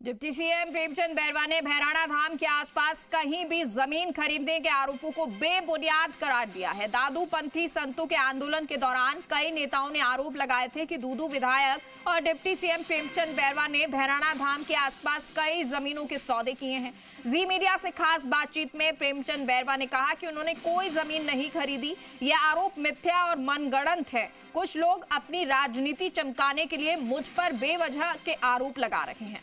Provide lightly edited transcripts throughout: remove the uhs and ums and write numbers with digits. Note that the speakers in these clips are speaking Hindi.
डिप्टी सीएम प्रेमचंद बैरवा ने भैराणा धाम के आसपास कहीं भी जमीन खरीदने के आरोपों को बेबुनियाद करार दिया है। दादूपंथी संतों के आंदोलन के दौरान कई नेताओं ने आरोप लगाए थे कि दूदू विधायक और डिप्टी सीएम प्रेमचंद बैरवा ने भैराणा धाम के आसपास कई जमीनों के सौदे किए हैं। जी मीडिया से खास बातचीत में प्रेमचंद बैरवा ने कहा कि उन्होंने कोई जमीन नहीं खरीदी। यह आरोप मिथ्या और मनगढ़ंत है। कुछ लोग अपनी राजनीति चमकाने के लिए मुझ पर बेवजह के आरोप लगा रहे हैं।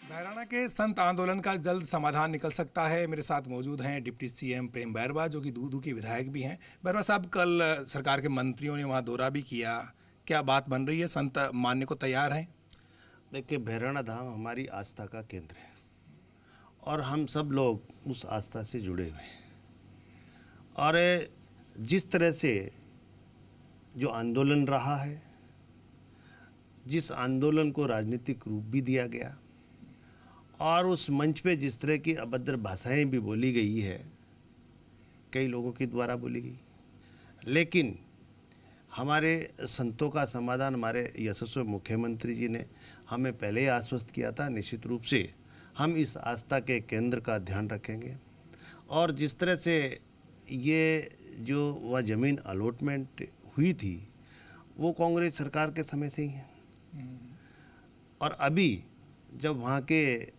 भैराणा के संत आंदोलन का जल्द समाधान निकल सकता है। मेरे साथ मौजूद हैं डिप्टी सीएम प्रेम बैरवा, जो कि दूदू के विधायक भी हैं। बैरवा साहब, कल सरकार के मंत्रियों ने वहां दौरा भी किया, क्या बात बन रही है? संत मानने को तैयार हैं? देखिए, भैराणा धाम हमारी आस्था का केंद्र है और हम सब लोग उस आस्था से जुड़े हुए हैं। और जिस तरह से जो आंदोलन रहा है, जिस आंदोलन को राजनीतिक रूप भी दिया गया और उस मंच पे जिस तरह की अभद्र भाषाएं भी बोली गई है, कई लोगों के द्वारा बोली गई, लेकिन हमारे संतों का समाधान हमारे यशस्वी मुख्यमंत्री जी ने हमें पहले ही आश्वस्त किया था। निश्चित रूप से हम इस आस्था के केंद्र का ध्यान रखेंगे और जिस तरह से ये जो वह ज़मीन अलॉटमेंट हुई थी वो कांग्रेस सरकार के समय से ही है। और अभी जब वहाँ के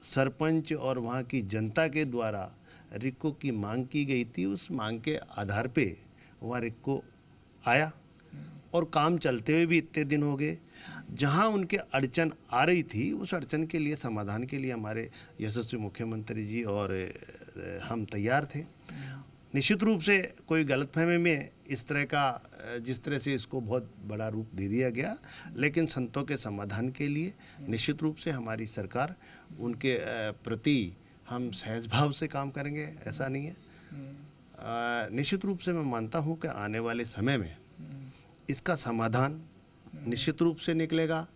सरपंच और वहाँ की जनता के द्वारा रिक्को की मांग की गई थी, उस मांग के आधार पे वहाँ रिक्को आया और काम चलते हुए भी इतने दिन हो गए। जहाँ उनके अड़चन आ रही थी, उस अड़चन के लिए समाधान के लिए हमारे यशस्वी मुख्यमंत्री जी और हम तैयार थे। निश्चित रूप से कोई गलतफहमी में इस तरह का, जिस तरह से इसको बहुत बड़ा रूप दे दिया गया, लेकिन संतों के समाधान के लिए निश्चित रूप से हमारी सरकार उनके प्रति हम सहज भाव से काम करेंगे, ऐसा नहीं है। निश्चित रूप से मैं मानता हूं कि आने वाले समय में इसका समाधान निश्चित रूप से निकलेगा,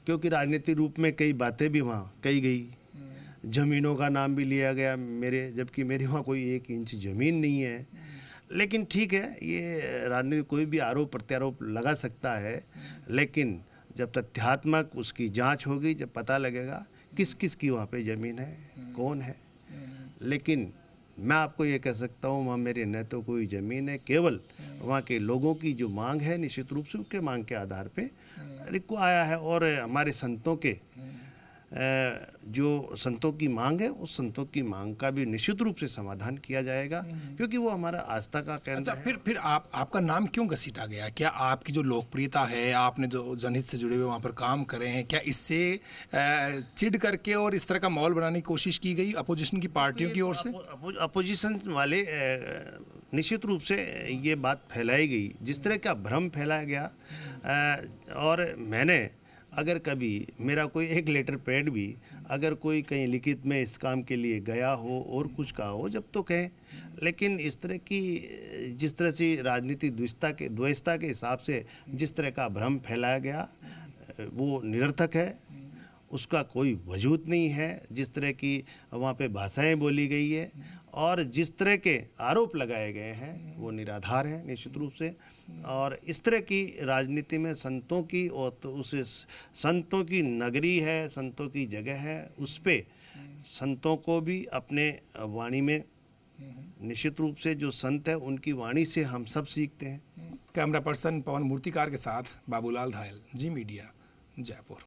क्योंकि राजनीतिक रूप में कई बातें भी वहाँ कही गई, ज़मीनों का नाम भी लिया गया मेरे, जबकि मेरे वहाँ कोई 1 इंच ज़मीन नहीं है। लेकिन ठीक है, ये राजनीति कोई भी आरोप प्रत्यारोप लगा सकता है, लेकिन जब तथ्यात्मक उसकी जांच होगी, जब पता लगेगा किस किस की वहाँ पे ज़मीन है, कौन है। लेकिन मैं आपको ये कह सकता हूँ, वहाँ मेरे न तो कोई ज़मीन है, केवल वहाँ के लोगों की जो मांग है, निश्चित रूप से उनके मांग के आधार पे रिक्को आया है। और हमारे संतों के जो संतों की मांग है, उस संतों की मांग का भी निश्चित रूप से समाधान किया जाएगा, क्योंकि वो हमारा आस्था का केंद्र है। फिर आपका नाम क्यों घसीटा गया? क्या आपकी जो लोकप्रियता है, आपने जो जनहित से जुड़े हुए वहाँ पर काम करे हैं, क्या इससे चिढ़ करके और इस तरह का माहौल बनाने की कोशिश की गई अपोजिशन की पार्टियों की ओर से? अपोजिशन वाले निश्चित रूप से ये बात फैलाई गई, जिस तरह का भ्रम फैलाया गया। और मैंने अगर कभी मेरा कोई एक लेटर पैड भी अगर कोई कहीं लिखित में इस काम के लिए गया हो और कुछ कहा हो, जब तो कहें, लेकिन इस तरह की जिस तरह से राजनीतिक द्वेषता के हिसाब से जिस तरह का भ्रम फैलाया गया, वो निरर्थक है, उसका कोई वजूद नहीं है। जिस तरह की वहाँ पे भाषाएं बोली गई है और जिस तरह के आरोप लगाए गए हैं, वो निराधार हैं निश्चित रूप से। और इस तरह की राजनीति में संतों की, और तो उस संतों की नगरी है, संतों की जगह है, उस पे संतों को भी अपने वाणी में, निश्चित रूप से जो संत है उनकी वाणी से हम सब सीखते हैं। कैमरा पर्सन पवन मूर्तिकार के साथ बाबूलाल धायल, जी मीडिया, जयपुर।